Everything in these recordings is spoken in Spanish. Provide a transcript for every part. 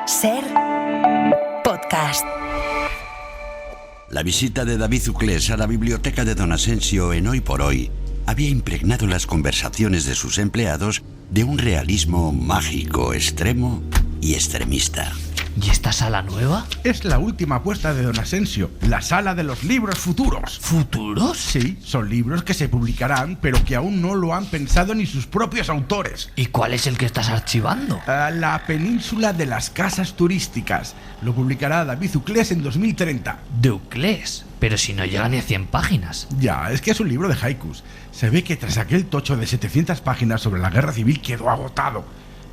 Ser podcast. La visita de David Uclés a la biblioteca de Don Asensio en Hoy por Hoy había impregnado las conversaciones de sus empleados de un realismo mágico, extremo y extremista. ¿Y esta sala nueva? Es la última apuesta de Don Asensio, la sala de los libros futuros. ¿Futuros? Sí, son libros que se publicarán, pero que aún no lo han pensado ni sus propios autores. ¿Y cuál es el que estás archivando? La península de las casas turísticas. Lo publicará David Uclés en 2030. ¿De Uclés? Pero si no llega ni a 100 páginas. Ya, es que es un libro de haikus. Se ve que tras aquel tocho de 700 páginas sobre la guerra civil quedó agotado.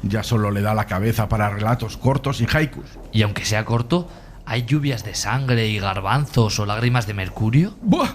Ya solo le da la cabeza para relatos cortos y haikus. Y aunque sea corto, ¿hay lluvias de sangre y garbanzos o lágrimas de mercurio? ¡Buah!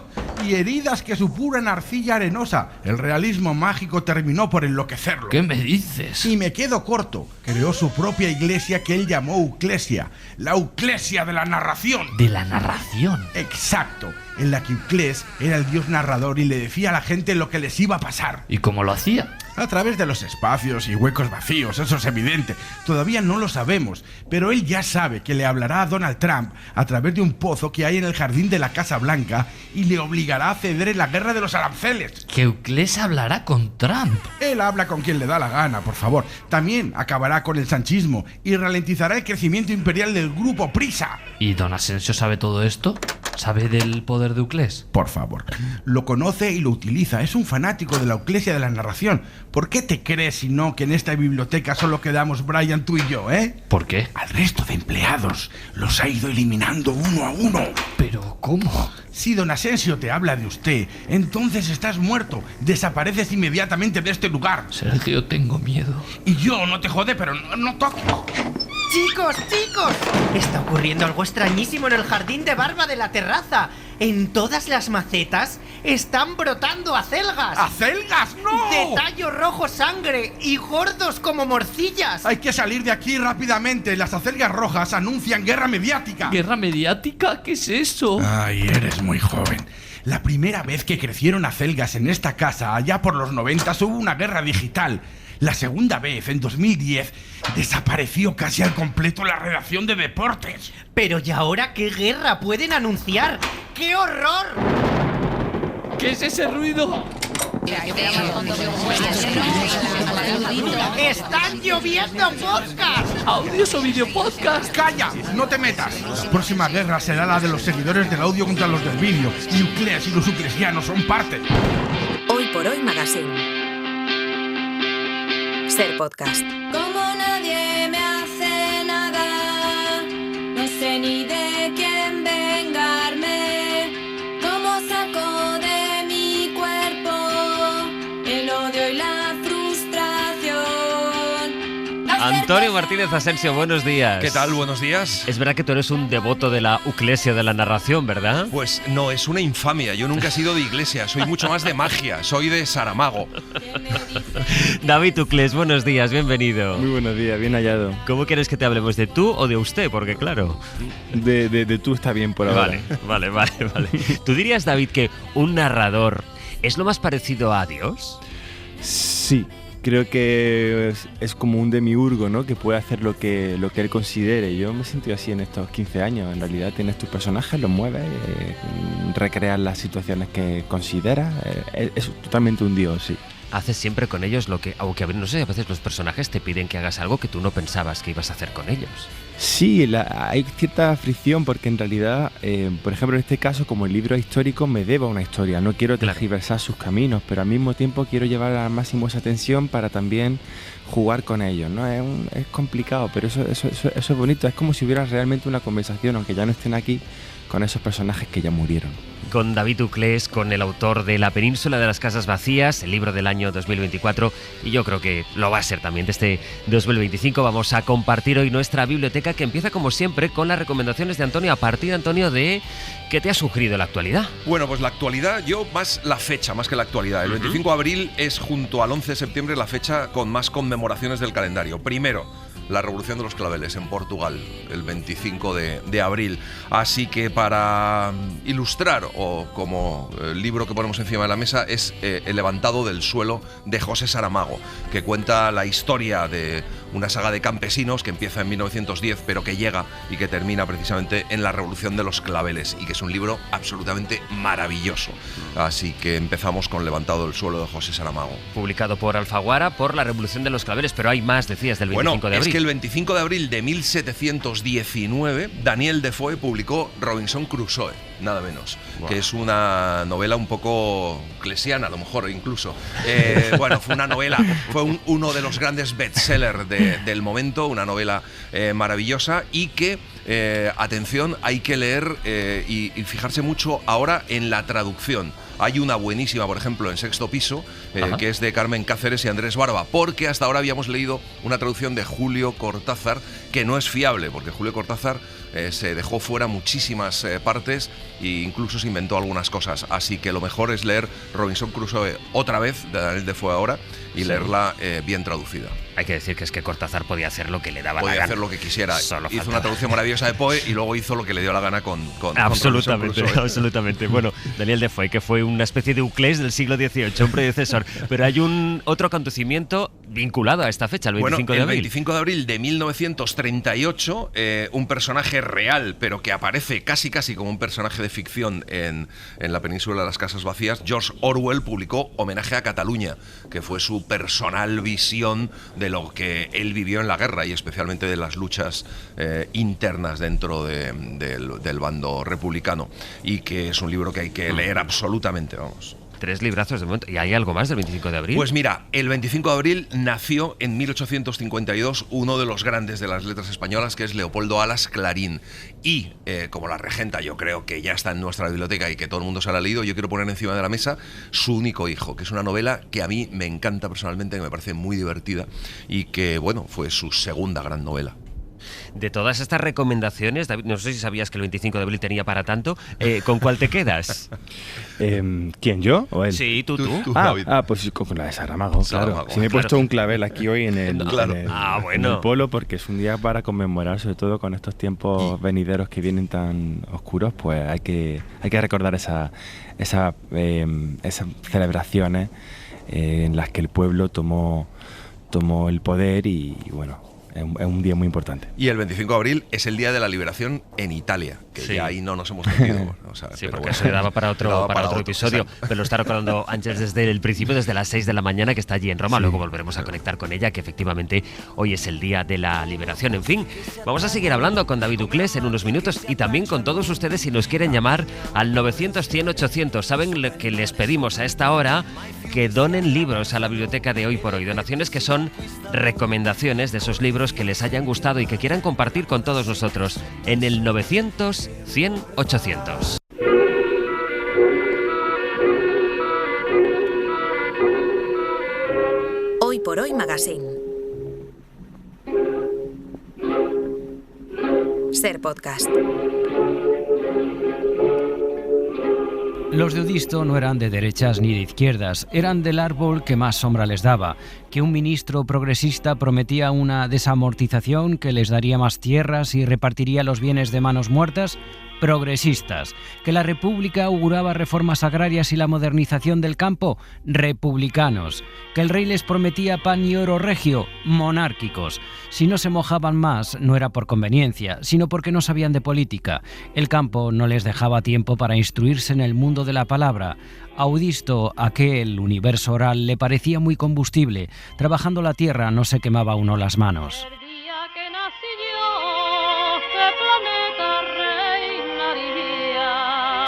Y heridas que supuran arcilla arenosa. El realismo mágico terminó por enloquecerlo. ¿Qué me dices? Y me quedo corto. Creó su propia iglesia que él llamó Uclesia. La Uclesia de la narración. ¿De la narración? Exacto. En la que Uclés era el dios narrador y le decía a la gente lo que les iba a pasar. ¿Y cómo lo hacía? A través de los espacios y huecos vacíos, eso es evidente. Todavía no lo sabemos, pero él ya sabe que le hablará a Donald Trump a través de un pozo que hay en el jardín de la Casa Blanca y le obligará a ceder en la guerra de los aranceles. ¿Que Uclés hablará con Trump? Él habla con quien le da la gana, por favor. También acabará con el sanchismo y ralentizará el crecimiento imperial del grupo Prisa. ¿Y Don Asensio sabe todo esto? ¿Sabe del poder de Uclés? Por favor, lo conoce y lo utiliza. Es un fanático de la Uclesia de la narración. ¿Por qué te crees, si no, que en esta biblioteca solo quedamos Brian, tú y yo, eh? ¿Por qué? Al resto de empleados los ha ido eliminando uno a uno. ¿Pero cómo? Si Don Asensio te habla de usted, entonces estás muerto. Desapareces inmediatamente de este lugar. Sergio, tengo miedo. Y yo no te jode, pero no toques. ¡Chicos! Está ocurriendo algo extrañísimo en el jardín de barba de la terraza. En todas las macetas están brotando acelgas. ¡Acelgas, no! De tallo rojo sangre y gordos como morcillas. Hay que salir de aquí rápidamente. Las acelgas rojas anuncian guerra mediática. ¿Guerra mediática? ¿Qué es eso? Ay, eres muy joven. La primera vez que crecieron acelgas en esta casa, allá por los 90, hubo una guerra digital. La segunda vez, en 2010, desapareció casi al completo la redacción de deportes. Pero ¿y ahora qué guerra pueden anunciar? ¡Qué horror! ¿Qué es ese ruido? ¡Están lloviendo podcasts! ¿Audios o videopodcast? ¡Calla! ¡No te metas! La próxima guerra será la de los seguidores del audio contra los del vídeo. Y Uclés y los uclesianos son parte. Hoy por Hoy Magazine. Ser podcast. Como nadie me hace nada, no sé ni de quién vengarme. Cómo saco de mi cuerpo el odio y la frustración. Antonio Martínez Asensio, buenos días. ¿Qué tal? Buenos días. Es verdad que tú eres un devoto de la Uclesia de la narración, ¿verdad? Pues no, es una infamia. Yo nunca he sido de iglesia, soy mucho más de magia, soy de Saramago. David Uclés, buenos días, bienvenido. Muy buenos días, bien hallado. ¿Cómo quieres que te hablemos, de tú o de usted? Porque claro... De tú está bien por ahora. Vale. ¿Tú dirías, David, que un narrador es lo más parecido a Dios? Sí, creo que es como un demiurgo, ¿no? Que puede hacer lo que él considere. Yo me he sentido así en estos 15 años. En realidad tienes tus personajes, los mueves, recreas las situaciones que consideras. Es totalmente un dios, sí. Haces siempre con ellos lo que, aunque no sé, a veces los personajes te piden que hagas algo que tú no pensabas que ibas a hacer con ellos. Sí, hay cierta fricción porque en realidad, por ejemplo, en este caso, como el libro histórico me deba una historia, no quiero tergiversar sus caminos, pero al mismo tiempo quiero llevar al máximo esa tensión para también jugar con ellos, ¿no? Es complicado, pero eso es bonito, es como si hubiera realmente una conversación, aunque ya no estén aquí, con esos personajes que ya murieron. Con David Uclés, con el autor de La península de las casas vacías, el libro del año 2024, y yo creo que lo va a ser también de este 2025. Vamos a compartir hoy nuestra biblioteca, que empieza como siempre con las recomendaciones de Antonio, a partir, Antonio, de ¿qué te ha sugerido la actualidad? Bueno, pues la actualidad, yo más la fecha, más que la actualidad. El 25 de abril es, junto al 11 de septiembre, la fecha con más conmemoraciones del calendario. Primero, la Revolución de los Claveles en Portugal, el 25 de abril. Así que para ilustrar, o como el libro que ponemos encima de la mesa, es El levantado del suelo, de José Saramago, que cuenta la historia de una saga de campesinos que empieza en 1910, pero que llega y que termina precisamente en la Revolución de los Claveles, y que es un libro absolutamente maravilloso. Así que empezamos con Levantado del suelo, de José Saramago. Publicado por Alfaguara por la Revolución de los Claveles, pero hay más, decías, del 25 de abril. Es que el 25 de abril de 1719, Daniel Defoe publicó Robinson Crusoe, nada menos, que es una novela un poco clesiana, a lo mejor incluso. Bueno, fue una novela, fue uno de los grandes bestsellers del momento, una novela maravillosa, y que, atención, hay que leer y fijarse mucho ahora en la traducción. Hay una buenísima, por ejemplo, en Sexto Piso, que es de Carmen Cáceres y Andrés Barba, porque hasta ahora habíamos leído una traducción de Julio Cortázar que no es fiable, porque Julio Cortázar se dejó fuera muchísimas partes e incluso se inventó algunas cosas. Así que lo mejor es leer Robinson Crusoe otra vez, de Daniel Defoe ahora, y leerla bien traducida. Hay que decir que es que Cortázar podía hacer lo que le daba la gana. Podía hacer lo que quisiera. Solo hizo faltaba una traducción maravillosa de Poe y luego hizo lo que le dio la gana con absolutamente, Robinson Crusoe. absolutamente. Bueno, Daniel Defoe, que fue una especie de Euclés del siglo XVIII, un predecesor. Pero hay otro acontecimiento vinculado a esta fecha, el 25 de abril. El 25 de abril de 1938, un personaje real, pero que aparece casi como un personaje de ficción en la península de las Casas Vacías, George Orwell publicó Homenaje a Cataluña, que fue su personal visión de lo que él vivió en la guerra y especialmente de las luchas internas dentro del bando republicano, y que es un libro que hay que leer absolutamente, vamos. 3 librazos de momento. ¿Y hay algo más del 25 de abril? Pues mira, el 25 de abril nació en 1852 uno de los grandes de las letras españolas, que es Leopoldo Alas Clarín. Y como La Regenta yo creo que ya está en nuestra biblioteca y que todo el mundo se la ha leído, yo quiero poner encima de la mesa Su único hijo, que es una novela que a mí me encanta personalmente, que me parece muy divertida y que, bueno, fue su segunda gran novela. De todas estas recomendaciones, David, no sé si sabías que el 25 de abril tenía para tanto, ¿con cuál te quedas? ¿Quién, yo o él? Sí, tú. Pues con la de Saramago, claro. Sí, me he puesto un clavel aquí hoy en el polo, porque es un día para conmemorar, sobre todo con estos tiempos venideros que vienen tan oscuros, pues hay que recordar esas celebraciones en las que el pueblo tomó el poder y bueno, es un día muy importante. Y el 25 de abril es el día de la liberación en Italia, que ya ahí no nos hemos metido. Sí, porque eso le daba para otro episodio, pero lo está recordando Ángel desde el principio, desde las 6 de la mañana, que está allí en Roma. Luego volveremos a conectar con ella, que efectivamente hoy es el día de la liberación. En fin, vamos a seguir hablando con David Uclés en unos minutos y también con todos ustedes si nos quieren llamar al 900-100-800. Saben que les pedimos a esta hora que donen libros a la biblioteca de Hoy por Hoy. Donaciones que son recomendaciones de esos libros que les hayan gustado y que quieran compartir con todos nosotros en el 900-100-800. Hoy por Hoy Magazine. Ser podcast. Los de Odisto no eran de derechas ni de izquierdas, eran del árbol que más sombra les daba, que un ministro progresista prometía una desamortización que les daría más tierras y repartiría los bienes de manos muertas. Progresistas, que la República auguraba reformas agrarias y la modernización del campo. Republicanos, que el rey les prometía pan y oro regio. Monárquicos. Si no se mojaban más, no era por conveniencia, sino porque no sabían de política. El campo no les dejaba tiempo para instruirse en el mundo de la palabra. A Odisto, aquel universo oral le parecía muy combustible. Trabajando la tierra no se quemaba uno las manos.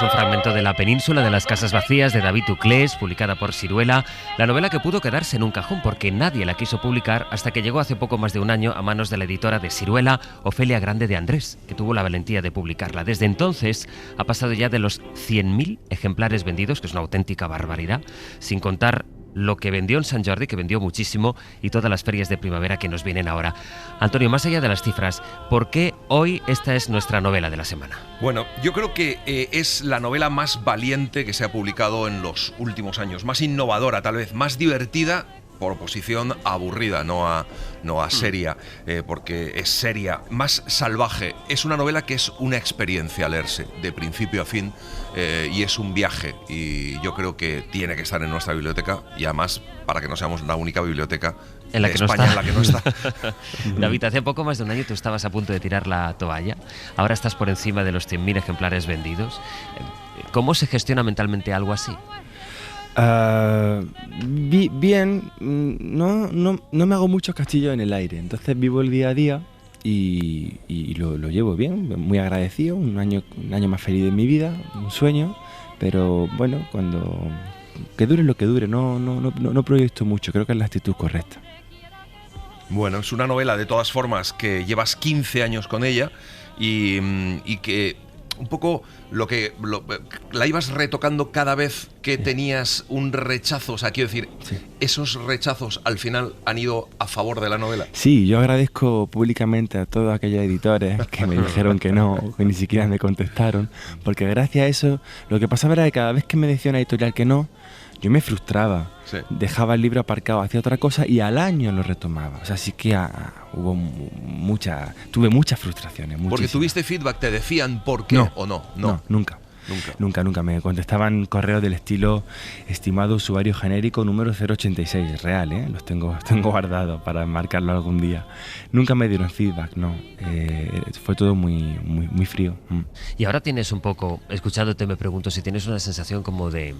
Un fragmento de La península de las Casas Vacías de David Uclés, publicada por Siruela, la novela que pudo quedarse en un cajón porque nadie la quiso publicar hasta que llegó hace poco más de un año a manos de la editora de Siruela, Ofelia Grande de Andrés, que tuvo la valentía de publicarla. Desde entonces ha pasado ya de los 100.000 ejemplares vendidos, que es una auténtica barbaridad, sin contar lo que vendió en Sant Jordi, que vendió muchísimo, y todas las ferias de primavera que nos vienen ahora. Antonio, más allá de las cifras, ¿por qué hoy esta es nuestra novela de la semana? Bueno, yo creo que es la novela más valiente que se ha publicado en los últimos años, más innovadora tal vez, más divertida, por oposición a aburrida, no a seria, porque es seria, más salvaje. Es una novela que es una experiencia leerse, de principio a fin, y es un viaje, y yo creo que tiene que estar en nuestra biblioteca, y además, para que no seamos la única biblioteca En la que España no en la que no está. David, hace poco más de un año tú estabas a punto de tirar la toalla. Ahora estás por encima de los 100.000 ejemplares vendidos. ¿Cómo se gestiona mentalmente algo así? Bien, no me hago muchos castillos en el aire, entonces vivo el día a día y lo llevo bien, muy agradecido, un año más feliz de mi vida, un sueño, pero bueno, que dure lo que dure, no proyecto mucho, creo que es la actitud correcta. Bueno, es una novela de todas formas que llevas 15 años con ella y que un poco la ibas retocando cada vez que tenías un rechazo, o sea, quiero decir, esos rechazos al final han ido a favor de la novela. Sí, yo agradezco públicamente a todos aquellos editores que me dijeron que no, que ni siquiera me contestaron, porque gracias a eso lo que pasaba era que cada vez que me decía una editorial que no, yo me frustraba, dejaba el libro aparcado, hacía otra cosa y al año lo retomaba. O sea, sí que tuve muchas frustraciones. Porque tuviste feedback, ¿te decían por qué o no? No, nunca. Nunca. Me contestaban correos del estilo: estimado usuario genérico número 086, real, los tengo guardados para marcarlo algún día. Nunca me dieron feedback, no. Fue todo muy frío. Y ahora tienes un poco, escuchándote me pregunto si tienes una sensación como de,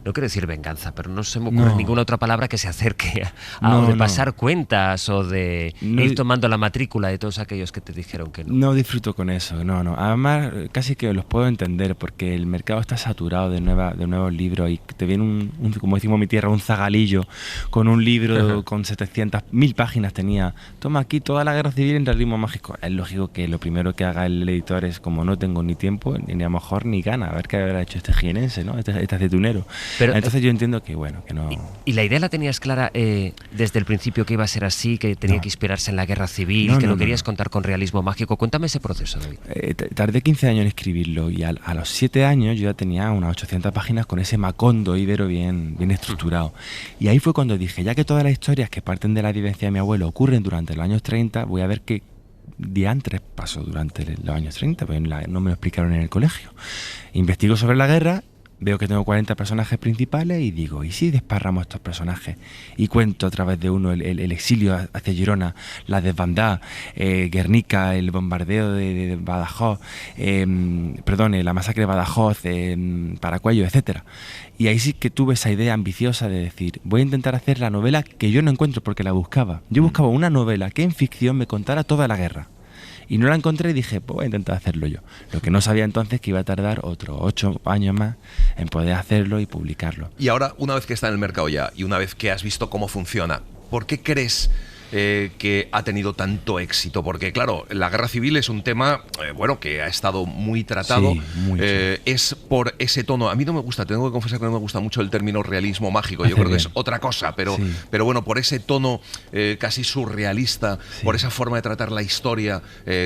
no quiero decir venganza, pero no se me ocurre ninguna otra palabra que se acerque a pasar cuentas o de ir tomando la matrícula de todos aquellos que te dijeron que no. No disfruto con eso, no. Además, casi que los puedo entender porque el mercado está saturado de nuevos libros y te viene como decimos en mi tierra, un zagalillo con un libro con 700.000 páginas tenía. Toma aquí toda la guerra civil en realismo mágico. Es lógico que lo primero que haga el editor es, como no tengo ni tiempo, ni a lo mejor ni gana, a ver qué habrá hecho este jienense, ¿no? Este aceitunero. Pero, entonces yo entiendo que no. ¿Y la idea la tenías clara desde el principio, que iba a ser así, que tenía que inspirarse en la guerra civil, que lo querías contar con realismo mágico? Cuéntame ese proceso, David. Tardé 15 años en escribirlo y a los 7 años yo ya tenía unas 800 páginas con ese Macondo íbero bien estructurado. Y ahí fue cuando dije, ya que todas las historias que parten de la vivencia de mi abuelo ocurren durante los años 30, voy a ver qué diantres pasó durante los años 30, pues no me lo explicaron en el colegio. Investigo sobre la guerra. Veo que tengo 40 personajes principales y digo, ¿y si desparramos estos personajes? Y cuento a través de uno el exilio hacia Girona, la desbandada, Guernica, el bombardeo de Badajoz, la masacre de Badajoz, Paracuello, etc. Y ahí sí que tuve esa idea ambiciosa de decir, voy a intentar hacer la novela que yo no encuentro porque la buscaba. Yo buscaba una novela que en ficción me contara toda la guerra. Y no la encontré y dije, pues voy a intentar hacerlo yo. Lo que no sabía entonces que iba a tardar otros 8 años más en poder hacerlo y publicarlo. Y ahora, una vez que está en el mercado ya y una vez que has visto cómo funciona, ¿por qué crees que ha tenido tanto éxito? Porque claro, la guerra civil es un tema que ha estado muy tratado. Sí, mucho. Es por ese tono. A mí no me gusta, tengo que confesar que no me gusta mucho el término realismo mágico. Yo creo que es otra cosa, pero bueno, por ese tono casi surrealista, por esa forma de tratar la historia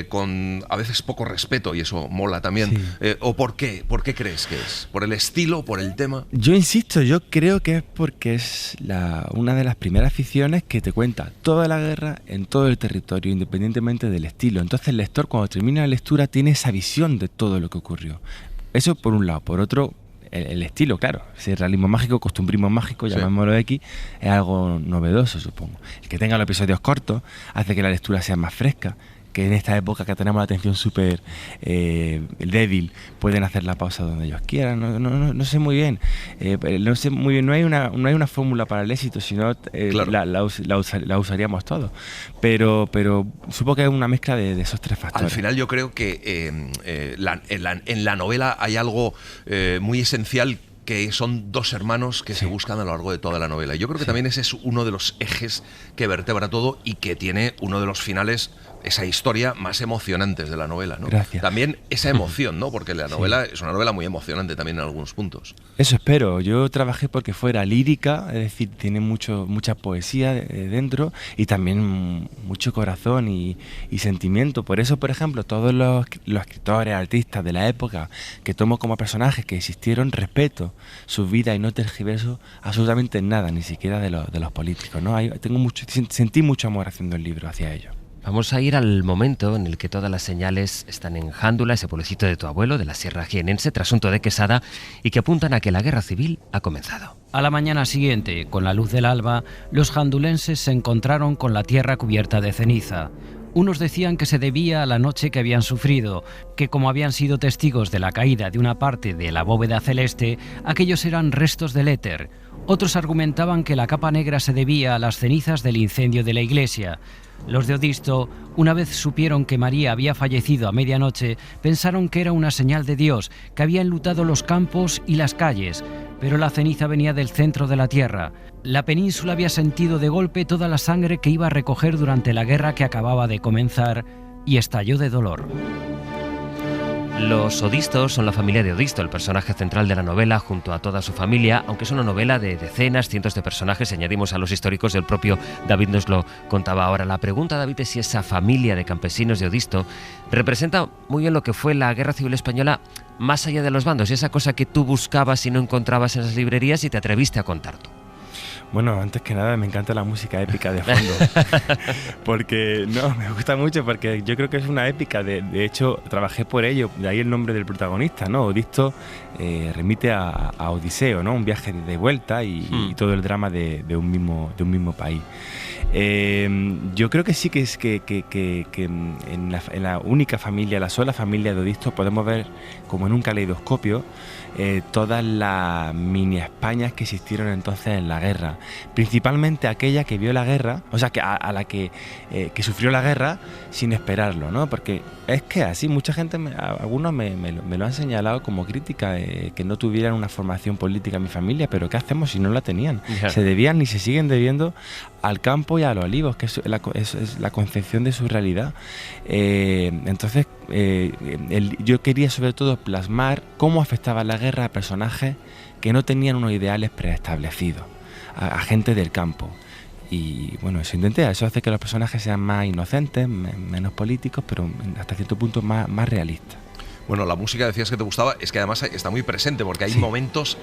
con a veces poco respeto, y eso mola también. ¿O por qué? ¿Por qué crees que es? ¿Por el estilo? ¿Por el tema? Yo insisto, yo creo que es porque es una de las primeras ficciones que te cuenta toda la guerra en todo el territorio, independientemente del estilo. Entonces el lector, cuando termina la lectura, tiene esa visión de todo lo que ocurrió. Eso por un lado. Por otro, el estilo, claro. Si es realismo mágico, costumbrismo mágico, llamémoslo X, es algo novedoso, supongo. El que tenga los episodios cortos hace que la lectura sea más fresca, que en esta época que tenemos la atención súper débil, pueden hacer la pausa donde ellos quieran. No sé muy bien. No hay una fórmula para el éxito, sino la usaríamos todos. Pero supongo que es una mezcla de esos tres factores. Al final yo creo que en la novela hay algo muy esencial, que son dos hermanos que se buscan a lo largo de toda la novela. Yo creo que también ese es uno de los ejes que vertebra todo y que tiene uno de los finales, esa historia más emocionantes de la novela, ¿no? Gracias. También esa emoción, ¿no? Porque la novela es una novela muy emocionante también en algunos puntos. Eso espero. Yo trabajé porque fuera lírica, es decir, tiene mucha poesía dentro y también mucho corazón y sentimiento. Por eso, por ejemplo, todos los escritores, artistas de la época que tomo como personajes que existieron, respeto sus vidas y no tergiverso absolutamente nada, ni siquiera de los políticos, ¿no? Sentí mucho amor haciendo el libro hacia ellos. Vamos a ir al momento en el que todas las señales están en Jándula, ese pueblecito de tu abuelo, de la Sierra Jienense, trasunto de Quesada, y que apuntan a que la guerra civil ha comenzado. A la mañana siguiente, con la luz del alba, los jandulenses se encontraron con la tierra cubierta de ceniza. Unos decían que se debía a la noche que habían sufrido, que como habían sido testigos de la caída de una parte de la bóveda celeste, aquellos eran restos del éter. Otros argumentaban que la capa negra se debía a las cenizas del incendio de la iglesia. Los de Odisto, una vez supieron que María había fallecido a medianoche, pensaron que era una señal de Dios, que había enlutado los campos y las calles, pero la ceniza venía del centro de la tierra. La península había sentido de golpe toda la sangre que iba a recoger durante la guerra que acababa de comenzar y estalló de dolor. Los Odistos son la familia de Odisto, el personaje central de la novela, junto a toda su familia, aunque es una novela de decenas, cientos de personajes, añadimos a los históricos, el propio David nos lo contaba ahora. La pregunta, David, es si esa familia de campesinos de Odisto representa muy bien lo que fue la Guerra Civil Española más allá de los bandos, esa cosa que tú buscabas y no encontrabas en las librerías y te atreviste a contar tú. Bueno, antes que nada me encanta la música épica de fondo, porque no, me gusta mucho porque yo creo que es una épica, de hecho trabajé por ello, de ahí el nombre del protagonista, ¿no? Odisto remite a Odiseo, ¿no? Un viaje de vuelta y todo el drama de un mismo país. Yo creo que sí que es que en la única familia, la sola familia de Odisto, podemos ver como en un caleidoscopio todas las mini Españas que existieron entonces en la guerra, principalmente aquella que vio la guerra, o sea, que a la que sufrió la guerra sin esperarlo, ¿no? Porque es que así mucha gente, algunos me lo han señalado como crítica, que no tuvieran una formación política en mi familia, pero ¿qué hacemos si no la tenían? Se debían y se siguen debiendo al campo y a los olivos, que es la concepción de su realidad. Entonces, yo quería sobre todo plasmar cómo afectaba la guerra a personajes que no tenían unos ideales preestablecidos, a gente del campo. Y bueno, eso intenté, eso hace que los personajes sean más inocentes, menos políticos, pero hasta cierto punto más realistas. Bueno, la música decías que te gustaba, es que además está muy presente, porque hay momentos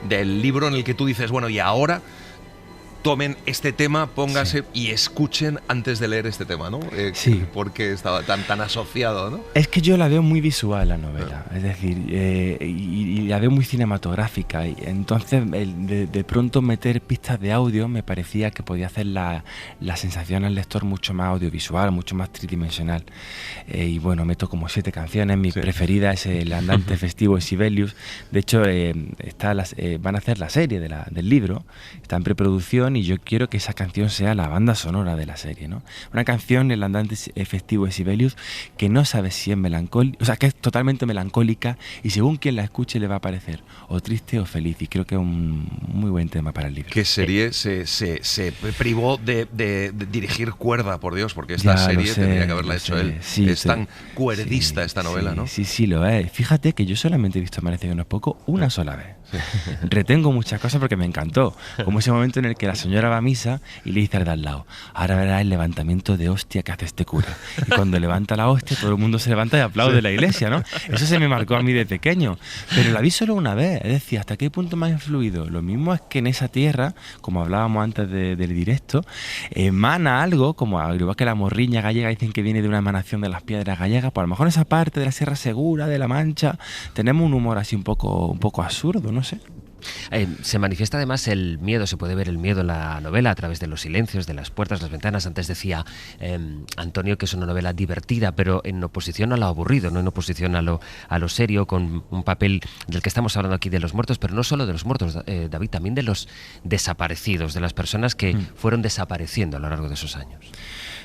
del libro en el que tú dices, bueno, y ahora tomen este tema, póngase y escuchen antes de leer este tema, ¿no? Porque estaba tan asociado, ¿no? Es que yo la veo muy visual la novela, es decir, y la veo muy cinematográfica, y entonces de pronto meter pistas de audio me parecía que podía hacer la sensación al lector mucho más audiovisual, mucho más tridimensional. Y bueno, meto como 7 canciones, mi preferida es El andante festivo de Sibelius. De hecho, van a hacer la serie del libro, está en preproducción, y yo quiero que esa canción sea la banda sonora de la serie, ¿no? Una canción, El andante festivo de Sibelius, que no sabes si es melancólica, o sea, que es totalmente melancólica, y según quien la escuche le va a parecer o triste o feliz, y creo que es un muy buen tema para el libro. ¿Qué serie se privó de dirigir cuerda, por Dios? Porque esta serie tendría que haberla hecho él. Es tan cuerdista esta novela, ¿no? Sí, lo es. Fíjate que yo solamente he visto Merece que no es poco una sola vez. Retengo muchas cosas porque me encantó, como ese momento en el que la señora va a misa y le dice al de al lado, ahora verás el levantamiento de hostia que hace este cura, y cuando levanta la hostia todo el mundo se levanta y aplaude la iglesia, ¿no? Eso se me marcó a mí de pequeño, pero la vi solo una vez, es decir, ¿hasta qué punto me ha influido? Lo mismo es que en esa tierra, como hablábamos antes del directo, emana algo, como al igual que la morriña gallega dicen que viene de una emanación de las piedras gallegas, pues a lo mejor en esa parte de la Sierra Segura, de La Mancha, tenemos un humor así un poco absurdo, no sé. Se manifiesta además el miedo, se puede ver el miedo en la novela a través de los silencios, de las puertas, las ventanas. Antes decía Antonio que es una novela divertida, pero en oposición a lo aburrido, no en oposición a lo serio, con un papel del que estamos hablando aquí de los muertos, pero no solo de los muertos, David, también de los desaparecidos, de las personas que fueron desapareciendo a lo largo de esos años.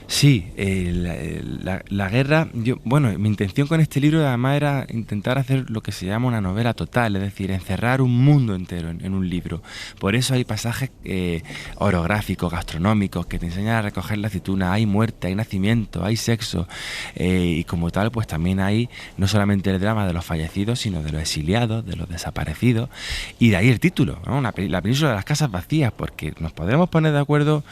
Sí, la guerra, mi intención con este libro además era intentar hacer lo que se llama una novela total, es decir, encerrar un mundo entero en un libro. Por eso hay pasajes orográficos, gastronómicos, que te enseñan a recoger la aceituna, hay muerte, hay nacimiento, hay sexo, y como tal pues también hay no solamente el drama de los fallecidos, sino de los exiliados, de los desaparecidos, y de ahí el título, ¿no? La península de las casas vacías, porque nos podemos poner de acuerdo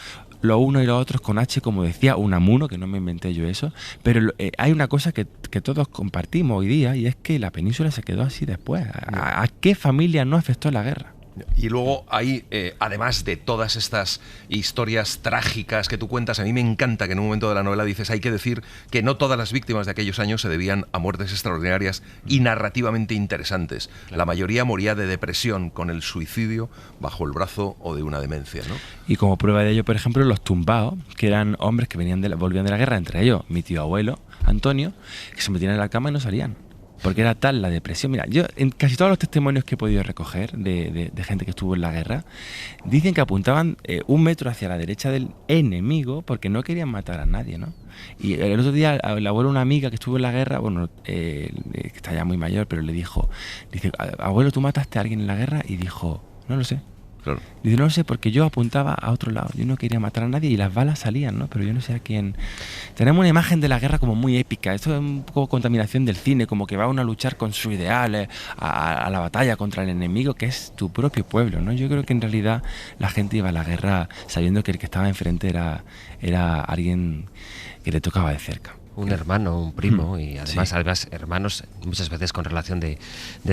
los unos y los otros con H, como decía Unamuno, que no me inventé yo eso, pero hay una cosa que todos compartimos hoy día, y es que la península se quedó así después. ¿A qué familia no afectó la guerra? Y luego hay, además de todas estas historias trágicas que tú cuentas, a mí me encanta que en un momento de la novela dices, hay que decir que no todas las víctimas de aquellos años se debían a muertes extraordinarias y narrativamente interesantes. La mayoría moría de depresión, con el suicidio bajo el brazo o de una demencia, ¿no? Y como prueba de ello, por ejemplo, los tumbados, que eran hombres que volvían de la guerra, entre ellos mi tío abuelo, Antonio, que se metían en la cama y no salían. Porque era tal la depresión. Mira, yo en casi todos los testimonios que he podido recoger de gente que estuvo en la guerra, dicen que apuntaban 1 metro hacia la derecha del enemigo porque no querían matar a nadie, ¿no? Y el otro día el abuelo, una amiga que estuvo en la guerra, bueno, que está ya muy mayor, pero le dice, abuelo, ¿tú mataste a alguien en la guerra? Y dijo, no lo sé. Claro. Dice, no lo sé, porque yo apuntaba a otro lado. Yo no quería matar a nadie y las balas salían, ¿no? Pero yo no sé a quién. Tenemos una imagen de la guerra como muy épica. Esto es un poco contaminación del cine, como que va uno a luchar con sus ideales, a la batalla contra el enemigo, que es tu propio pueblo, ¿no? Yo creo que en realidad la gente iba a la guerra sabiendo que el que estaba enfrente era alguien que le tocaba de cerca. Un hermano, un primo, y además hermanos muchas veces con relación de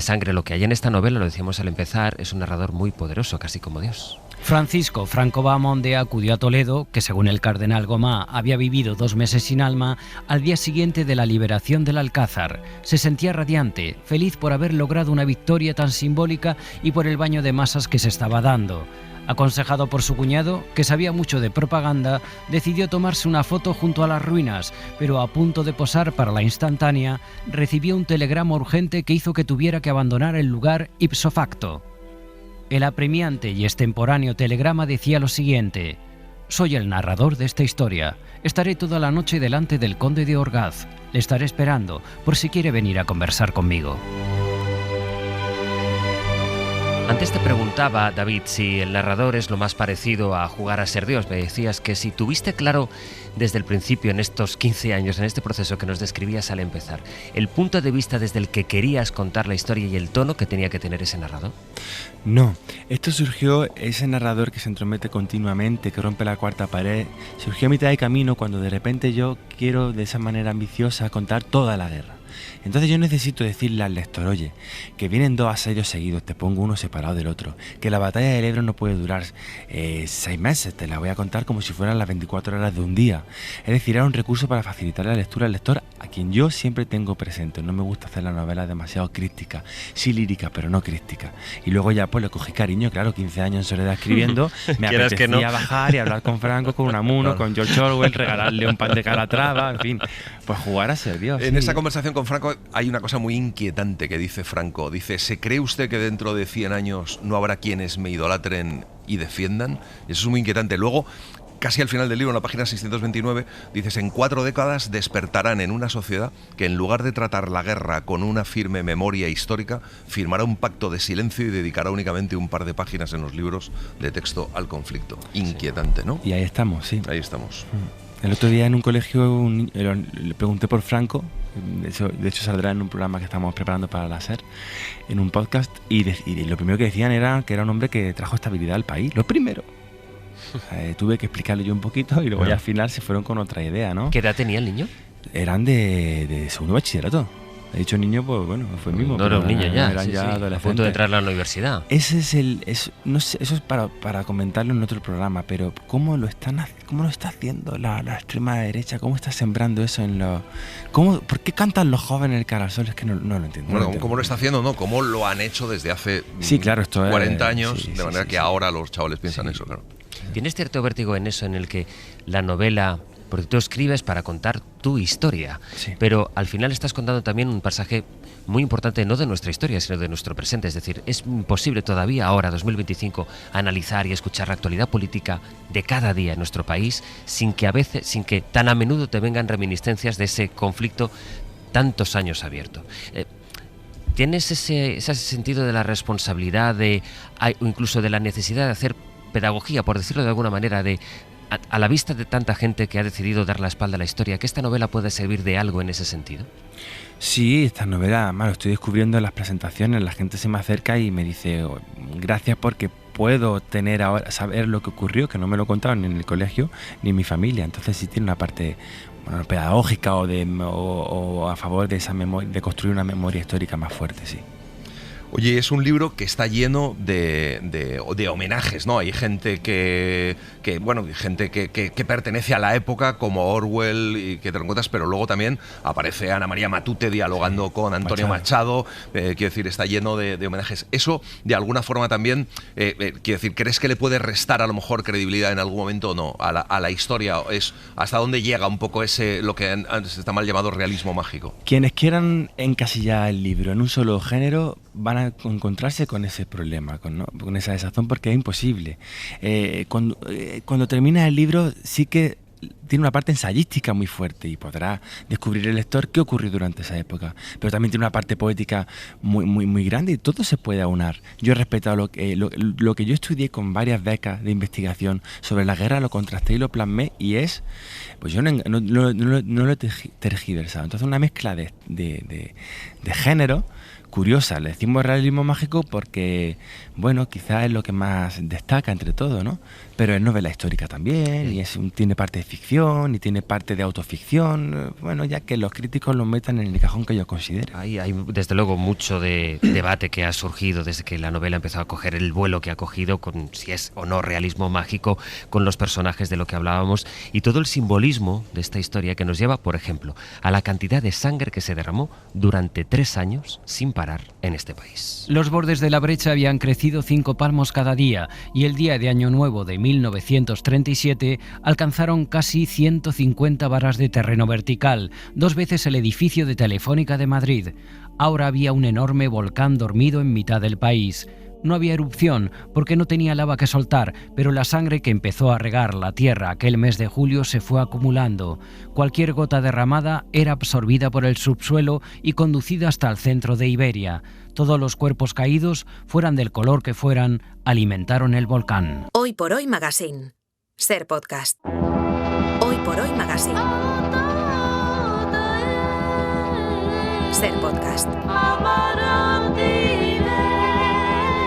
sangre. Lo que hay en esta novela, lo decíamos al empezar, es un narrador muy poderoso, casi como Dios. Francisco Franco Bahamonde acudió a Toledo, que según el cardenal Gomá había vivido 2 meses sin alma, al día siguiente de la liberación del Alcázar. Se sentía radiante, feliz por haber logrado una victoria tan simbólica y por el baño de masas que se estaba dando. Aconsejado por su cuñado, que sabía mucho de propaganda, decidió tomarse una foto junto a las ruinas, pero a punto de posar para la instantánea, recibió un telegrama urgente que hizo que tuviera que abandonar el lugar ipso facto. El apremiante y extemporáneo telegrama decía lo siguiente: soy el narrador de esta historia. Estaré toda la noche delante del conde de Orgaz. Le estaré esperando, por si quiere venir a conversar conmigo. Antes te preguntaba, David, si el narrador es lo más parecido a jugar a ser Dios. Me decías que si tuviste claro desde el principio, en estos 15 años, en este proceso que nos describías al empezar, el punto de vista desde el que querías contar la historia y el tono que tenía que tener ese narrador. No, esto surgió, ese narrador que se entromete continuamente, que rompe la cuarta pared, surgió a mitad de camino cuando de repente yo quiero de esa manera ambiciosa contar toda la guerra. Entonces yo necesito decirle al lector, oye, que vienen 2 asedios seguidos, te pongo uno separado del otro, que la batalla del Ebro no puede durar 6 meses, te la voy a contar como si fueran las 24 horas de un día. Es decir, era un recurso para facilitar la lectura al lector, a quien yo siempre tengo presente. No me gusta hacer la novela demasiado críptica, sí lírica, pero no críptica. Y luego ya pues le cogí cariño, claro, 15 años en soledad escribiendo, me apetecía bajar y hablar con Franco, con Unamuno, con George Orwell, regalarle un pan de Calatrava, en fin, pues jugar a ser Dios. En esa conversación con Franco hay una cosa muy inquietante que dice Franco. Dice, ¿se cree usted que dentro de 100 años no habrá quienes me idolatren y defiendan? Eso es muy inquietante. Luego, casi al final del libro, en la página 629, dices, en 4 décadas despertarán en una sociedad que en lugar de tratar la guerra con una firme memoria histórica, firmará un pacto de silencio y dedicará únicamente un par de páginas en los libros de texto al conflicto. Inquietante, ¿no? Y ahí estamos, sí. Ahí estamos. El otro día en un colegio le pregunté por Franco, de hecho saldrá en un programa que estamos preparando para la SER, en un podcast, y lo primero que decían era que era un hombre que trajo estabilidad al país, lo primero. Tuve que explicarle yo un poquito y luego ya al final se fueron con otra idea, ¿no? ¿Qué edad tenía el niño? Eran de segundo bachillerato. He dicho niño, pues bueno, fue mismo. No era un niño ya, eran ya adolescentes. A punto de entrar a la universidad. No sé, eso es para comentarlo en otro programa, pero ¿cómo lo está haciendo la extrema derecha? ¿Cómo está sembrando eso en los... ¿Por qué cantan los jóvenes el cara al sol? Es que no lo entiendo. Bueno, ¿cómo lo está haciendo? No, ¿cómo lo han hecho desde hace sí, claro, esto 40 años? De manera que ahora los chavales piensan eso, claro. ¿Tienes cierto vértigo en eso, en el que la novela... Porque tú escribes para contar tu historia, pero al final estás contando también un pasaje muy importante, no de nuestra historia, sino de nuestro presente. Es decir, es imposible todavía ahora, 2025, analizar y escuchar la actualidad política de cada día en nuestro país sin que tan a menudo te vengan reminiscencias de ese conflicto tantos años abierto. ¿Tienes ese sentido de la responsabilidad, o incluso de la necesidad de hacer pedagogía, por decirlo de alguna manera, a la vista de tanta gente que ha decidido dar la espalda a la historia, que esta novela puede servir de algo en ese sentido? Sí, esta novela, además, lo estoy descubriendo en las presentaciones, la gente se me acerca y me dice, gracias porque puedo saber lo que ocurrió, que no me lo contaron ni en el colegio ni en mi familia. Entonces sí tiene una parte pedagógica o a favor de esa memoria, de construir una memoria histórica más fuerte, sí. Oye, es un libro que está lleno de homenajes, ¿no? Hay gente que pertenece a la época, como Orwell, y que te lo encuentras, pero luego también aparece Ana María Matute dialogando con Antonio Machado. Quiero decir, está lleno de homenajes. Eso, de alguna forma también, quiero decir, ¿crees que le puede restar a lo mejor credibilidad en algún momento o no a la historia? ¿Hasta dónde llega un poco lo que antes está mal llamado realismo mágico? Quienes quieran encasillar el libro en un solo género van a encontrarse con ese problema, con esa desazón, porque es imposible. Cuando termina el libro sí que tiene una parte ensayística muy fuerte y podrá descubrir el lector qué ocurrió durante esa época, pero también tiene una parte poética muy grande y todo se puede aunar. Yo he respetado lo que yo estudié con varias becas de investigación sobre la guerra, lo contrasté y lo plasmé, y pues yo no lo he tergiversado. Entonces, una mezcla de género curiosa. Le decimos realismo mágico porque, bueno, quizás es lo que más destaca entre todo, ¿no? Pero es novela histórica también, y tiene parte de ficción y tiene parte de autoficción, bueno, ya que los críticos lo metan en el cajón que ellos consideren. Hay desde luego mucho de debate que ha surgido desde que la novela empezó a coger el vuelo que ha cogido, con si es o no realismo mágico, con los personajes de lo que hablábamos y todo el simbolismo de esta historia que nos lleva, por ejemplo, a la cantidad de sangre que se derramó durante 3 años sin parar en este país. Los bordes de la brecha habían crecido 5 palmos cada día, y el día de Año Nuevo de 1937 alcanzaron casi 150 varas de terreno vertical, 2 veces el edificio de Telefónica de Madrid. Ahora había un enorme volcán dormido en mitad del país. No había erupción porque no tenía lava que soltar, pero la sangre que empezó a regar la tierra aquel mes de julio se fue acumulando. Cualquier gota derramada era absorbida por el subsuelo y conducida hasta el centro de Iberia. Todos los cuerpos caídos, fueran del color que fueran, alimentaron el volcán. Hoy por Hoy Magazine. Ser podcast. Hoy por Hoy Magazine. Ser podcast.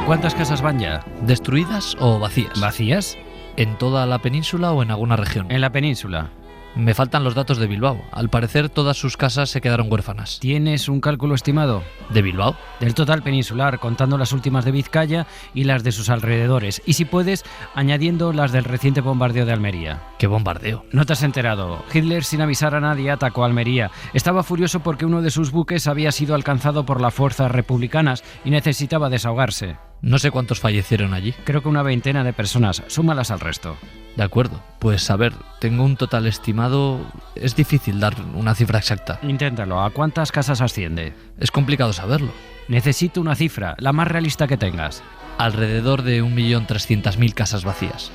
¿Cuántas casas van ya? ¿Destruidas o vacías? ¿Vacías? ¿En toda la península o en alguna región? En la península. Me faltan los datos de Bilbao. Al parecer todas sus casas se quedaron huérfanas. ¿Tienes un cálculo estimado? ¿De Bilbao? Del total peninsular, contando las últimas de Vizcaya y las de sus alrededores. Y si puedes, añadiendo las del reciente bombardeo de Almería. ¿Qué bombardeo? No te has enterado. Hitler, sin avisar a nadie, atacó Almería. Estaba furioso porque uno de sus buques había sido alcanzado por las fuerzas republicanas y necesitaba desahogarse. No sé cuántos fallecieron allí. Creo que una 20 de personas. Súmalas al resto. De acuerdo. Pues a ver, tengo un total estimado. Es difícil dar una cifra exacta. Inténtalo. ¿A cuántas casas asciende? Es complicado saberlo. Necesito una cifra, la más realista que tengas. Alrededor de 1.300.000 casas vacías.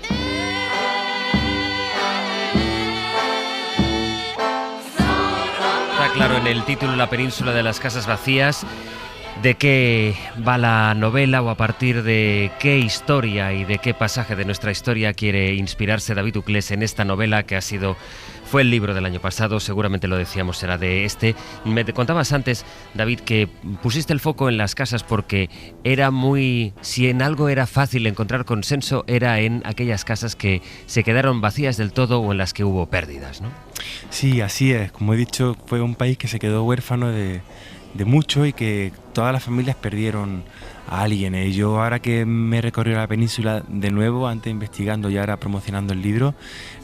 Está claro en el título La península de las casas vacías. ¿De qué va la novela o a partir de qué historia y de qué pasaje de nuestra historia quiere inspirarse David Uclés en esta novela que fue el libro del año pasado? Seguramente lo decíamos, será de este. Me contabas antes, David, que pusiste el foco en las casas porque si en algo era fácil encontrar consenso, era en aquellas casas que se quedaron vacías del todo o en las que hubo pérdidas, ¿no? Sí, así es. Como he dicho, fue un país que se quedó huérfano de mucho y que todas las familias perdieron a alguien. Y yo, ahora que me he recorrido la península de nuevo, antes investigando y ahora promocionando el libro,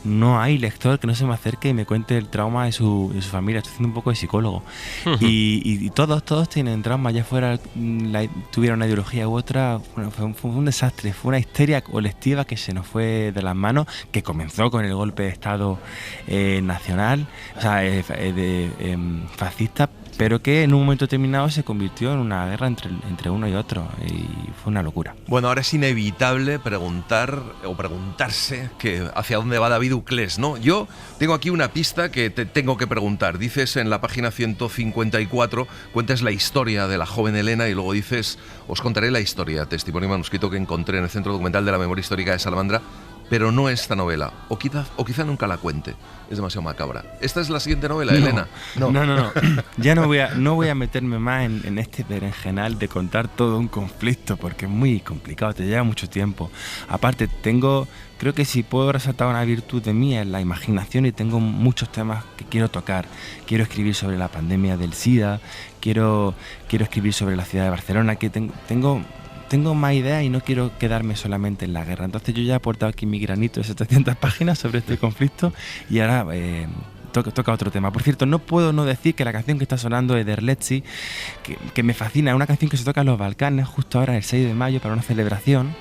no hay lector que no se me acerque y me cuente el trauma de su familia. Estoy haciendo un poco de psicólogo. Y todos tienen trauma, ya fuera tuvieron una ideología u otra. Bueno, fue un desastre, fue una histeria colectiva que se nos fue de las manos, que comenzó con el golpe de Estado nacional, o sea, fascista, pero que en un momento determinado se convirtió en una guerra entre uno y otro, y fue una locura. Bueno, ahora es inevitable preguntarse hacia dónde va David Uclés, ¿no? Yo tengo aquí una pista que te tengo que preguntar. Dices en la página 154, cuentas la historia de la joven Elena y luego dices, os contaré la historia, testimonio manuscrito que encontré en el Centro Documental de la Memoria Histórica de Salamandra, pero no esta novela, o quizá nunca la cuente. Es demasiado macabra. ¿Esta es la siguiente novela, Elena? No. Ya no voy a meterme más en este berenjenal de contar todo un conflicto, porque es muy complicado, te lleva mucho tiempo. Aparte, creo que si puedo resaltar una virtud de mí es la imaginación, y tengo muchos temas que quiero tocar. Quiero escribir sobre la pandemia del SIDA, quiero escribir sobre la ciudad de Barcelona, que tengo más ideas y no quiero quedarme solamente en la guerra. Entonces yo ya he aportado aquí mi granito de 700 páginas sobre este conflicto, y ahora toca otro tema. Por cierto, no puedo no decir que la canción que está sonando es de Erletsi, que me fascina. Es una canción que se toca en los Balcanes justo ahora, el 6 de mayo, para una celebración,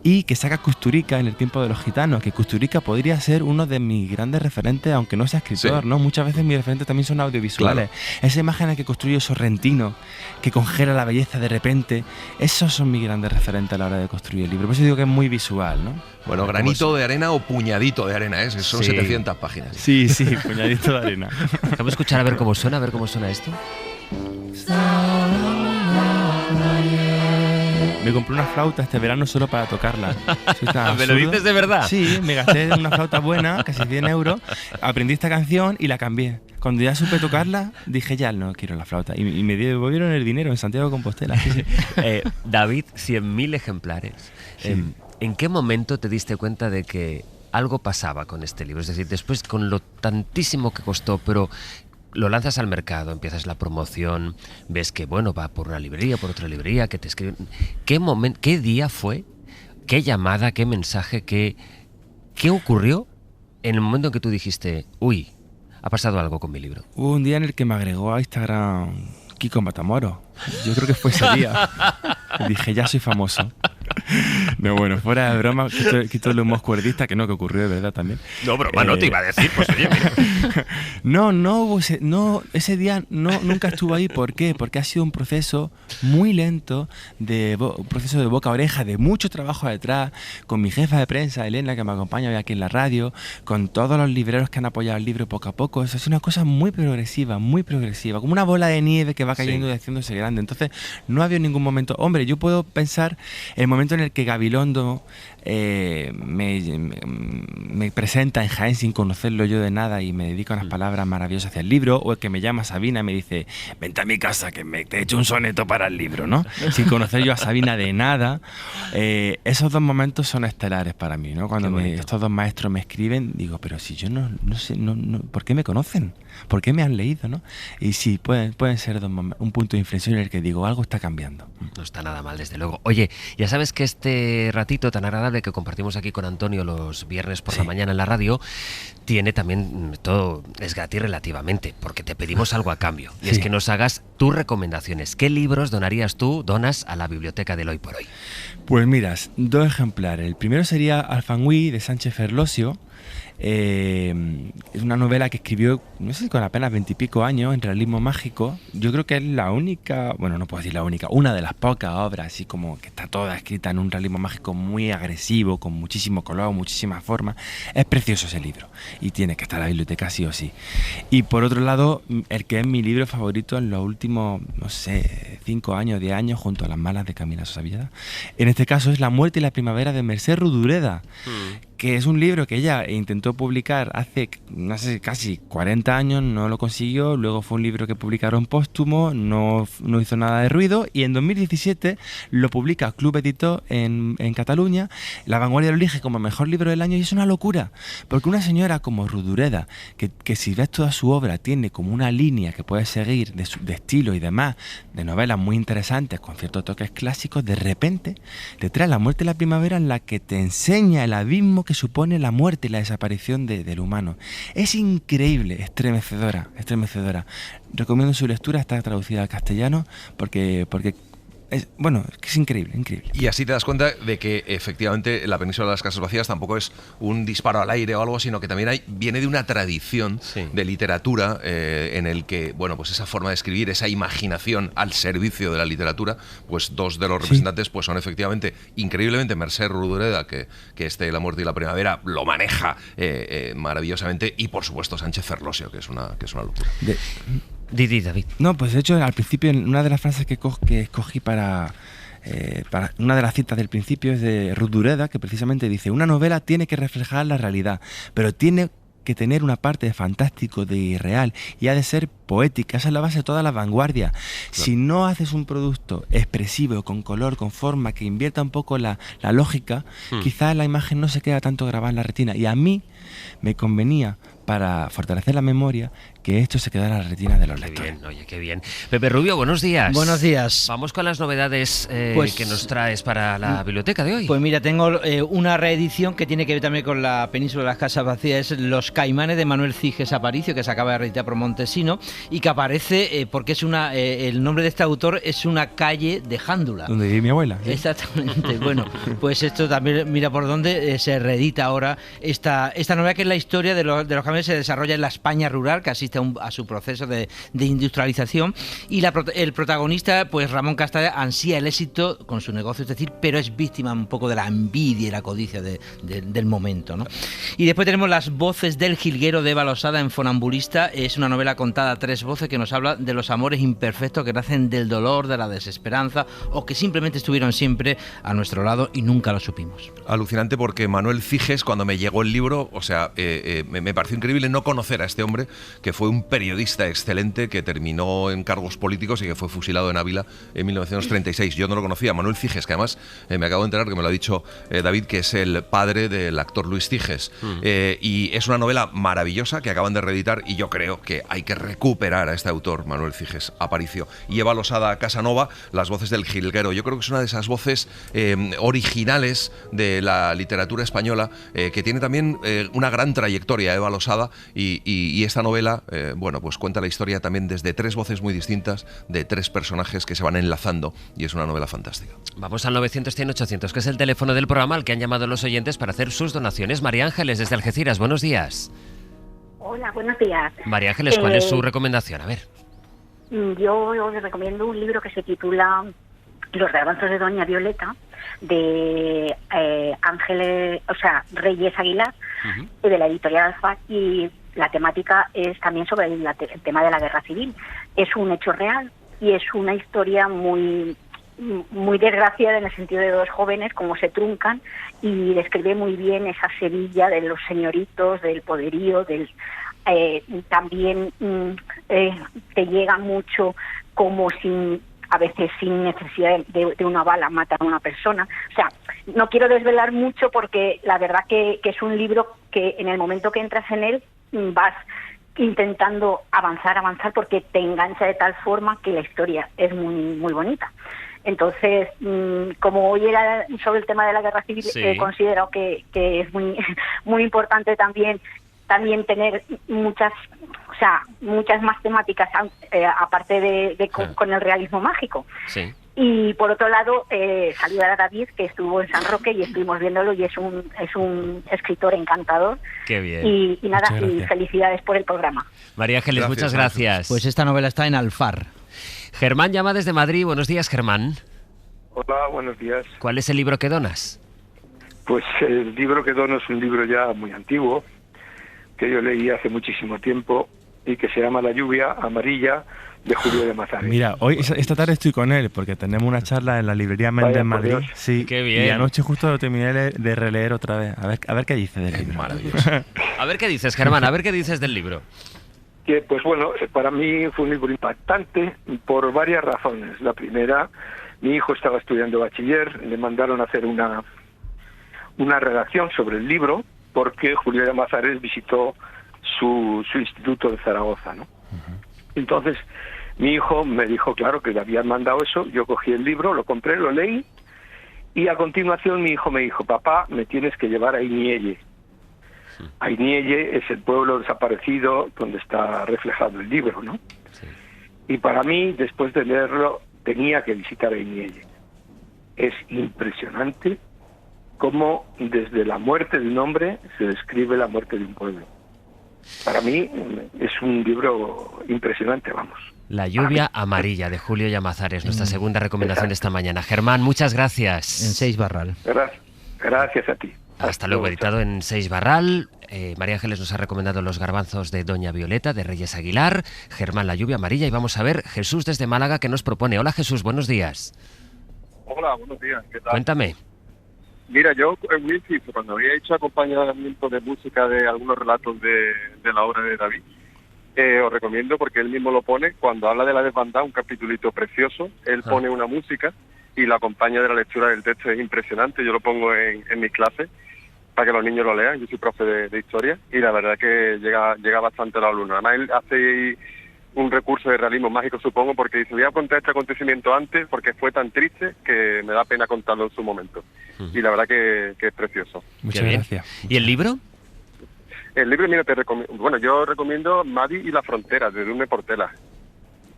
y que saca Kusturica en el tiempo de los gitanos, que Kusturica podría ser uno de mis grandes referentes, aunque no sea escritor, ¿no? Muchas veces mis referentes también son audiovisuales. Claro. Esa imagen en que construye Sorrentino, que congela la belleza de repente, esos son mis grandes referentes a la hora de construir el libro. Por eso digo que es muy visual, ¿no? Bueno, granito de arena o puñadito de arena, ¿eh? Son 700 páginas. Sí, puñadito de arena. Vamos a escuchar a ver cómo suena esto. Me compré una flauta este verano solo para tocarla. ¿Me lo dices de verdad? Sí, me gasté una flauta buena, casi 100 euros, aprendí esta canción y la cambié. Cuando ya supe tocarla, dije ya no quiero la flauta. Y me devolvieron el dinero en Santiago de Compostela. Sí. David, 100.000 ejemplares. Sí. ¿En qué momento te diste cuenta de que algo pasaba con este libro? Es decir, después con lo tantísimo que costó, pero lo lanzas al mercado, empiezas la promoción, ves que va por una librería, por otra librería, que te escriben. ¿Qué día fue? ¿Qué llamada? ¿Qué mensaje? ¿Qué ocurrió en el momento en que tú dijiste, uy, ha pasado algo con mi libro? Hubo un día en el que me agregó a Instagram Kiko Matamoros. Yo creo que fue ese día. Y dije, ya soy famoso. No, bueno, fuera de broma, quito el humor cuerdista, que ocurrió de verdad también. No, broma, no te iba a decir, pues oye, mira. Ese día nunca estuve ahí. ¿Por qué? Porque ha sido un proceso muy lento, un proceso de boca a oreja, de mucho trabajo detrás, con mi jefa de prensa, Elena, que me acompaña hoy aquí en la radio, con todos los libreros que han apoyado el libro poco a poco. Eso es una cosa muy progresiva, como una bola de nieve que va cayendo y haciéndose grande. Entonces, no había ningún momento. Hombre, yo puedo pensar el momento en el que Gabilondo me presenta en Jaén sin conocerlo yo de nada y me dedica unas palabras maravillosas hacia el libro, o el que me llama Sabina y me dice, vente a mi casa que te he hecho un soneto para el libro, ¿no? Sin conocer yo a Sabina de nada. Esos dos momentos son estelares para mí, ¿no? Cuando estos dos maestros me escriben, digo, pero si yo no sé, ¿por qué me conocen? ¿Por qué me han leído, no? Y sí, pueden ser un punto de inflexión en el que digo, algo está cambiando. No está nada mal, desde luego. Oye, ya sabes que este ratito tan agradable que compartimos aquí con Antonio los viernes por la mañana en la radio, tiene también todo, es gratis relativamente, porque te pedimos algo a cambio. Y es que nos hagas tus recomendaciones. ¿Qué libros donas a la biblioteca del Hoy por Hoy? Pues miras, 2 ejemplares. El primero sería Alfanguí, de Sánchez Ferlosio. Es una novela que escribió, no sé si con apenas 20 y pico años, en realismo mágico. Yo creo que es la única, bueno, no puedo decir la única, una de las pocas obras así como que está toda escrita en un realismo mágico muy agresivo, con muchísimo color, muchísimas formas. Es precioso ese libro y tiene que estar en la biblioteca sí o sí. Y por otro lado, el que es mi libro favorito en los últimos, 5 años, 10 años, junto a Las malas de Camila Sosa Villada. En este caso es La muerte y la primavera, de Mercè Rodoreda, que es un libro que ella intentó publicar hace, no sé, casi 40 años, no lo consiguió. Luego fue un libro que publicaron póstumo, no hizo nada de ruido, y en 2017 lo publica Club Editor en Cataluña. La Vanguardia lo elige como mejor libro del año, y es una locura, porque una señora como Rodoreda, que si ves toda su obra tiene como una línea que puedes seguir de estilo y demás, de novelas muy interesantes con ciertos toques clásicos, de repente te trae La muerte y la primavera, en la que te enseña el abismo que supone la muerte y la desaparición del humano. Es increíble, estremecedora. Recomiendo su lectura, está traducida al castellano porque es increíble. Y así te das cuenta de que efectivamente La península de las casas vacías tampoco es un disparo al aire o algo, sino que también viene de una tradición de literatura en el que, pues esa forma de escribir, esa imaginación al servicio de la literatura, pues 2 de los representantes pues son efectivamente, increíblemente, Mercè Rodoreda, que La muerte y la primavera lo maneja maravillosamente, y por supuesto Sánchez Ferlosio, que es una locura. David. No, pues de hecho al principio, una de las frases que escogí para una de las citas del principio es de Ruth Dureda, que precisamente dice: una novela tiene que reflejar la realidad, pero tiene que tener una parte de fantástico, de irreal, y ha de ser poética. Esa es la base de toda la vanguardia. Claro. Si no haces un producto expresivo, con color, con forma, que invierta un poco la lógica, quizás la imagen no se queda tanto grabada en la retina. Y a mí me convenía, para fortalecer la memoria, que esto se quedara en la retina de los lectores. Bien, oye, qué bien. Pepe Rubio, buenos días. Buenos días. Vamos con las novedades que nos traes para la biblioteca de hoy. Pues mira, tengo una reedición que tiene que ver también con la Península de las Casas Vacías, es Los Caimanes de Manuel Ciges Aparicio, que se acaba de reeditar por Montesino, y que aparece porque es el nombre de este autor es una calle de Jándula. Donde vive mi abuela. ¿Sí? Exactamente. Bueno, pues esto también, mira por dónde se reedita ahora esta novela, que es la historia de los caimanes. Se desarrolla en la España rural, que asiste a su proceso de industrialización, y el protagonista, pues Ramón Castaña, ansía el éxito con su negocio, es decir, pero es víctima un poco de la envidia y la codicia del momento, ¿no? Y después tenemos Las voces del jilguero de Eva Losada en Funambulista. Es una novela contada a 3 voces que nos habla de los amores imperfectos que nacen del dolor, de la desesperanza, o que simplemente estuvieron siempre a nuestro lado y nunca lo supimos. Alucinante, porque Manuel Ciges, cuando me llegó el libro, o sea, me pareció increíble no conocer a este hombre, que fue un periodista excelente, que terminó en cargos políticos y que fue fusilado en Ávila en 1936. Yo no lo conocía. Manuel Ciges, que además me acabo de enterar, que me lo ha dicho David, que es el padre del actor Luis Ciges. Y es una novela maravillosa que acaban de reeditar, y yo creo que hay que recuperar a este autor, Manuel Ciges Aparicio. Y Eva Losada Casanova, Las voces del jilguero. Yo creo que es una de esas voces originales de la literatura española, que tiene también una gran trayectoria, Eva Losada, y esta novela, bueno, pues cuenta la historia también desde 3 voces muy distintas, de 3 personajes que se van enlazando, y es una novela fantástica. Vamos al 900-100-800, que es el teléfono del programa al que han llamado los oyentes para hacer sus donaciones. María Ángeles, desde Algeciras, buenos días. Hola, buenos días. María Ángeles, ¿cuál es su recomendación? A ver. Yo os recomiendo un libro que se titula Los garbanzos de Doña Violeta, de Ángeles, Reyes Aguilar, de la editorial Alfa, y la temática es también sobre el tema de la guerra civil. Es un hecho real y es una historia muy desgraciada, en el sentido de 2 jóvenes, cómo se truncan, y describe muy bien esa Sevilla de los señoritos, del poderío, también te llega mucho como a veces sin necesidad de una bala matar a una persona. O sea, no quiero desvelar mucho, porque la verdad que es un libro que en el momento que entras en él vas intentando avanzar, porque te engancha de tal forma que la historia es muy, muy bonita. Entonces, como hoy era sobre el tema de la guerra civil, sí, considero que es muy, muy importante también tener muchas más temáticas, aparte con el realismo mágico. Sí. Y por otro lado, saludar a David, que estuvo en San Roque y estuvimos viéndolo, y es un escritor encantador. Qué bien. Y nada, y felicidades por el programa. María Ángeles, muchas gracias. Pues esta novela está en Alfar. Germán llama desde Madrid. Buenos días, Germán. Hola, buenos días. ¿Cuál es el libro que donas? Pues el libro que dono es un libro ya muy antiguo, que yo leí hace muchísimo tiempo, y que se llama La lluvia amarilla, de Julio de Mazares. Mira, esta tarde estoy con él, porque tenemos una charla en la librería Méndez en Madrid. Dios. Sí, qué bien. Y anoche justo lo terminé de releer otra vez. A ver qué dice del libro. Maravilloso. A ver qué dices, Germán, a ver qué dices del libro. Que, pues bueno, para mí fue un libro impactante por varias razones. La primera, mi hijo estaba estudiando bachiller, le mandaron a hacer una redacción sobre el libro, porque Julio de Mazares visitó su instituto de Zaragoza, ¿no? Entonces, mi hijo me dijo, claro, que le habían mandado eso. Yo cogí el libro, lo compré, lo leí, y a continuación mi hijo me dijo: papá, me tienes que llevar a Inielle. Inielle es el pueblo desaparecido donde está reflejado el libro, ¿no? Sí. Y para mí, después de leerlo, tenía que visitar a Inielle. Es impresionante cómo desde la muerte de un hombre se describe la muerte de un pueblo. Para mí es un libro impresionante, vamos. La lluvia amarilla, de Julio Llamazares, nuestra segunda recomendación de esta mañana. Germán, muchas gracias. En Seix-Barral. Gracias a ti. Hasta luego, editado en Seix-Barral. María Ángeles nos ha recomendado Los garbanzos de Doña Violeta, de Reyes Aguilar. Germán, La lluvia amarilla. Y vamos a ver Jesús desde Málaga, que nos propone. Hola, Jesús, buenos días. Hola, buenos días. ¿Qué tal? Cuéntame. Mira, yo en un inciso, cuando había hecho acompañamiento de música de algunos relatos de la obra de David, os recomiendo porque él mismo lo pone, cuando habla de la desbandada, un capitulito precioso, él pone una música y la acompaña de la lectura del texto, es impresionante, yo lo pongo en mis clases para que los niños lo lean, yo soy profe de historia y la verdad que llega bastante a los alumnos. Además él hace un recurso de realismo mágico, supongo, porque dice, voy a contar este acontecimiento antes porque fue tan triste que me da pena contarlo en su momento. Y la verdad que es precioso. Muchas gracias. ¿Y el libro? El libro, mira, yo recomiendo Madi y la frontera, de Edurne Portela.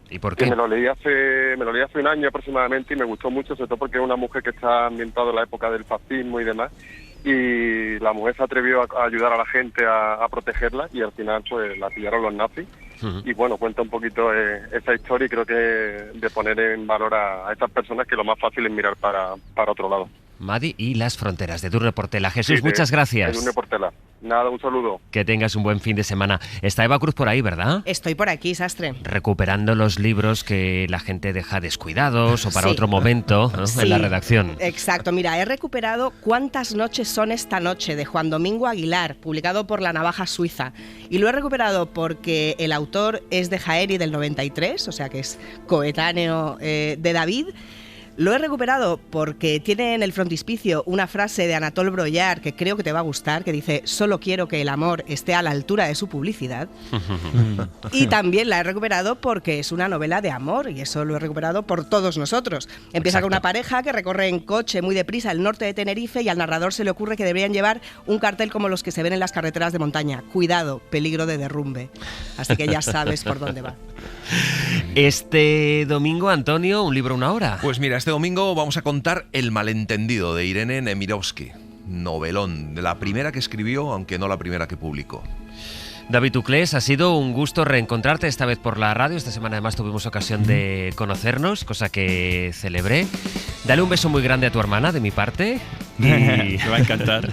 ¿Y por qué? Que me lo leí hace un año aproximadamente y me gustó mucho, sobre todo porque es una mujer que está ambientada en la época del fascismo y demás. Y la mujer se atrevió a ayudar a la gente a protegerla y al final pues la pillaron los nazis. Y bueno, cuenta un poquito esa historia y creo que de poner en valor a estas personas que lo más fácil es mirar para otro lado. Madi y las fronteras, de Edurne Portela. Jesús, Sí, muchas gracias. Edurne Portela. Nada, un saludo. Que tengas un buen fin de semana. Está Eva Cruz por ahí, ¿verdad? Estoy por aquí, Sastre. Recuperando los libros que la gente deja descuidados o para Sí. otro momento, ¿no? Sí, en la redacción. Exacto, mira, he recuperado ¿Cuántas noches son esta noche? De Juan Domingo Aguilar, publicado por La Navaja Suiza. Y lo he recuperado porque el autor es de Jaeri del 93, o sea que es coetáneo de David. Lo he recuperado porque tiene en el frontispicio una frase de Anatole Brollard que creo que te va a gustar, que dice: solo quiero que el amor esté a la altura de su publicidad. Y también la he recuperado porque es una novela de amor y eso lo he recuperado por todos nosotros. Empieza con una pareja que recorre en coche muy deprisa el norte de Tenerife y al narrador se le ocurre que deberían llevar un cartel como los que se ven en las carreteras de montaña: cuidado, peligro de derrumbe. Así que ya sabes por dónde va. Este domingo, Antonio, un libro, una hora. Pues mira, este domingo vamos a contar El malentendido de Irene Nemirovsky, novelón, de la primera que escribió, aunque no la primera que publicó. David Uclés, ha sido un gusto reencontrarte, esta vez por la radio. Esta semana además tuvimos ocasión de conocernos, cosa que celebré. Dale un beso muy grande a tu hermana de mi parte. Me va a encantar.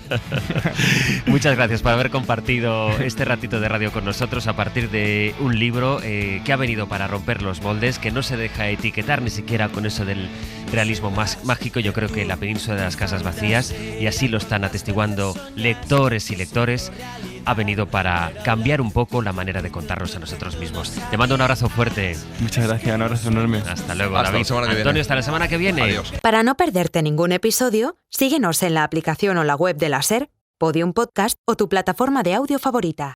Muchas gracias por haber compartido este ratito de radio con nosotros a partir de un libro que ha venido para romper los moldes, que no se deja etiquetar ni siquiera con eso del realismo más mágico. Yo creo que La Península de las Casas Vacías, y así lo están atestiguando lectores y lectores, ha venido para cambiar un poco la manera de contarnos a nosotros mismos. Te mando un abrazo fuerte. Muchas gracias, un abrazo enorme. Hasta luego, Hasta David. la semana que viene. Antonio, hasta la semana que viene. Adiós. Para no perderte ningún episodio, síguenos en la aplicación o la web de la SER, Podium Podcast o tu plataforma de audio favorita.